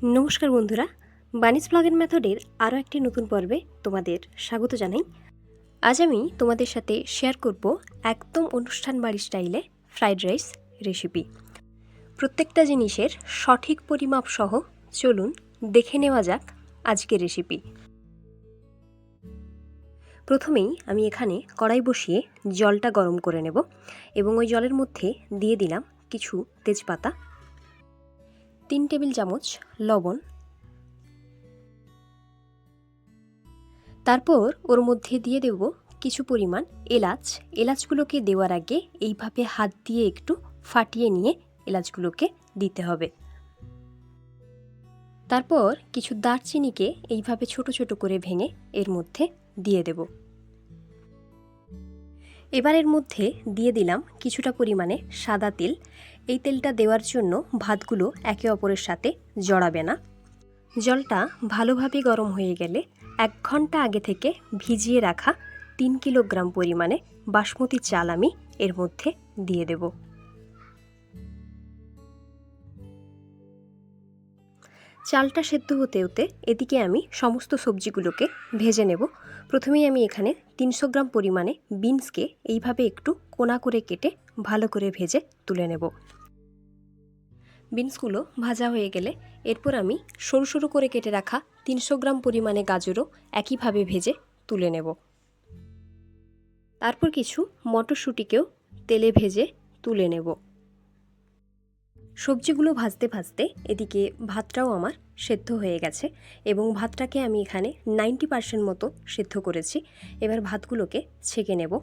নমস্কার বন্ধুরা, বানিস ব্লগের মেথডের আরও একটি নতুন পর্বে তোমাদের স্বাগত জানাই। আজ আমি তোমাদের সাথে শেয়ার করব একদম অনুষ্ঠান বাড়ি স্টাইলে ফ্রাইড রাইস রেসিপি। প্রত্যেকটা জিনিসের সঠিক পরিমাপ সহ চলুন দেখে নেওয়া যাক আজকের রেসিপি। প্রথমেই আমি এখানে কড়াই বসিয়ে জলটা গরম করে নেব এবং ওই জলের মধ্যে দিয়ে দিলাম কিছু তেজপাতা, 3 টেবিল চামচ লবণ, তারপর ওর মধ্যে দিয়ে দেব কিছু পরিমাণ এলাচ। এলাচগুলোকে দেওয়ার আগে এইভাবে হাত দিয়ে একটু ফাটিয়ে নিয়ে এলাচগুলোকে দিতে হবে। তারপর কিছু দারচিনিকে এইভাবে ছোট ছোট করে ভেঙে এর মধ্যে দিয়ে দেব। এবার এর মধ্যে দিয়ে দিলাম কিছুটা পরিমাণে সাদা তেল। এই তেলটা দেওয়ার জন্য ভাতগুলো একে অপরের সাথে জড়াবে না। জলটা ভালোভাবে গরম হয়ে গেলে 1 ঘন্টা আগে থেকে ভিজিয়ে রাখা 3 কিলোগ্রাম পরিমাণে বাসমতি চাল আমি এর মধ্যে দিয়ে দেব। চালটা সেদ্ধ হতে হতে এদিকে আমি সমস্ত সবজিগুলোকে ভেজে নেব। প্রথমেই আমি এখানে 300 গ্রাম পরিমাণে বিনসকে এইভাবে একটু কোনা করে কেটে ভালো করে ভেজে তুলে নেব। বিনসগুলো ভাজা হয়ে গেলে এরপর আমি সরু সরু করে কেটে রাখা 300 গ্রাম পরিমাণে গাজরও একইভাবে ভেজে তুলে নেব। তারপর কিছু মটরশুঁটিকেও তেলে ভেজে তুলে নেব। সবজিগুলো ভাজতে ভাজতে এদিকে ভাতটাও আমার সেদ্ধ হয়ে গেছে এবং ভাতটাকে আমি এখানে 90% মতো সেদ্ধ করেছি। এবার ভাতগুলোকে ছেঁকে নেব।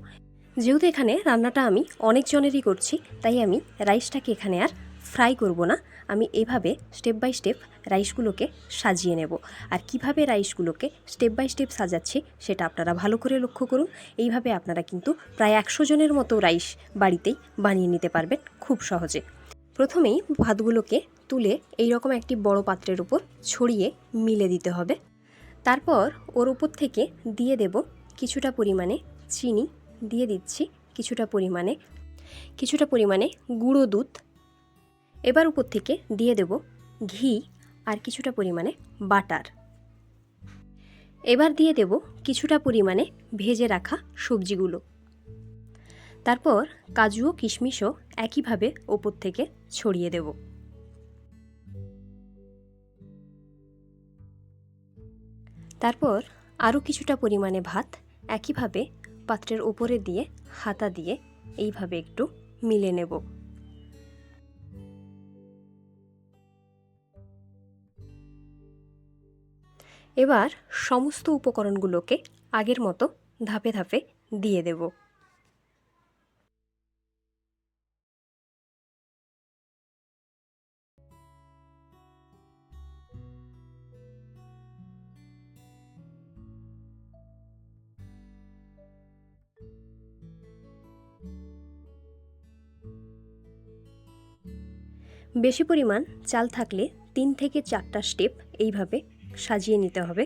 যেহেতু এখানে রান্নাটা আমি অনেকজনেরই করছি, তাই আমি রাইসটাকে এখানে আর ফ্রাই করব না। আমি এভাবে স্টেপ বাই স্টেপ রাইসগুলোকে সাজিয়ে নেব। আর কিভাবে রাইসগুলোকে স্টেপ বাই স্টেপ সাজাচ্ছি সেটা আপনারা ভালো করে লক্ষ্য করুন। এইভাবে আপনারা কিন্তু প্রায় 100 জনের মতো রাইস বাড়িতেই বানিয়ে নিতে পারবেন খুব সহজে। প্রথমেই ভাতগুলোকে তুলে এইরকম একটি বড় পাত্রের উপর ছড়িয়ে মিলে দিতে হবে। তারপর ওর উপর থেকে দিয়ে দেব কিছুটা পরিমাণে চিনি, দিয়ে দিচ্ছি কিছুটা পরিমাণে গুঁড়ো দুধ। এবার উপর থেকে দিয়ে দেব ঘি আর কিছুটা পরিমাণে বাটার। এবার দিয়ে দেব কিছুটা পরিমাণে ভেজে রাখা সবজিগুলো। তারপর কাজু ও কিশমিশও একইভাবে ওপর থেকে ছড়িয়ে দেব। তারপর আরও কিছুটা পরিমাণে ভাত একইভাবে পাত্রের উপরে দিয়ে হাতা দিয়ে এইভাবে একটু মিলে নেব। এবার সমস্ত উপকরণগুলোকে আগের মতো ধাপে ধাপে দিয়ে দেব। বেশি পরিমাণ চাল থাকলে 3 থেকে 4টা স্টেপ এইভাবে সাজিয়ে নিতে হবে।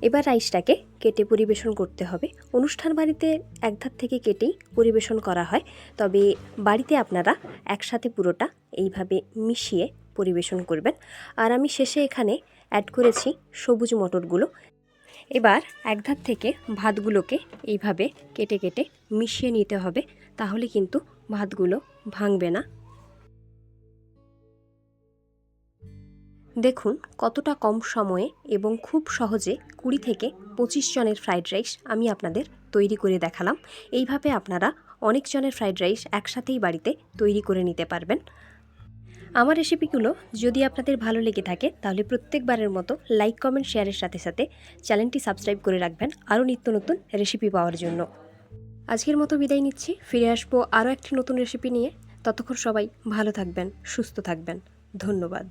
এবার রাইসটাকে কেটে পরিবেশন করতে হবে। অনুষ্ঠান বাড়িতে এক ধার থেকে কেটেই পরিবেশন করা হয়, তবে বাড়িতে আপনারা একসাথে পুরোটা এইভাবে মিশিয়ে পরিবেশন করবেন। আর আমি শেষে এখানে অ্যাড করেছি সবুজ মটরগুলো। এবার এক ধার থেকে ভাতগুলোকে এইভাবে কেটে কেটে মিশিয়ে নিতে হবে, তাহলে কিন্তু ভাতগুলো ভাঙবে না। দেখুন কতটা কম সময়ে এবং খুব সহজে 20 থেকে 25 জনের ফ্রাইড রাইস আমি আপনাদের তৈরি করে দেখালাম। এইভাবে আপনারা অনেক জনের ফ্রাইড রাইস একসাথেই বাড়িতে তৈরি করে নিতে পারবেন। আমার রেসিপিগুলো যদি আপনাদের ভালো লেগে থাকে তাহলে প্রত্যেকবারের মতো লাইক, কমেন্ট, শেয়ারের সাথে সাথে চ্যানেলটি সাবস্ক্রাইব করে রাখবেন আরও নিত্য নতুন রেসিপি পাওয়ার জন্য। আজকের মতো বিদায় নিচ্ছি, ফিরে আসবো আরও একটি নতুন রেসিপি নিয়ে। ততক্ষণ সবাই ভালো থাকবেন, সুস্থ থাকবেন। ধন্যবাদ।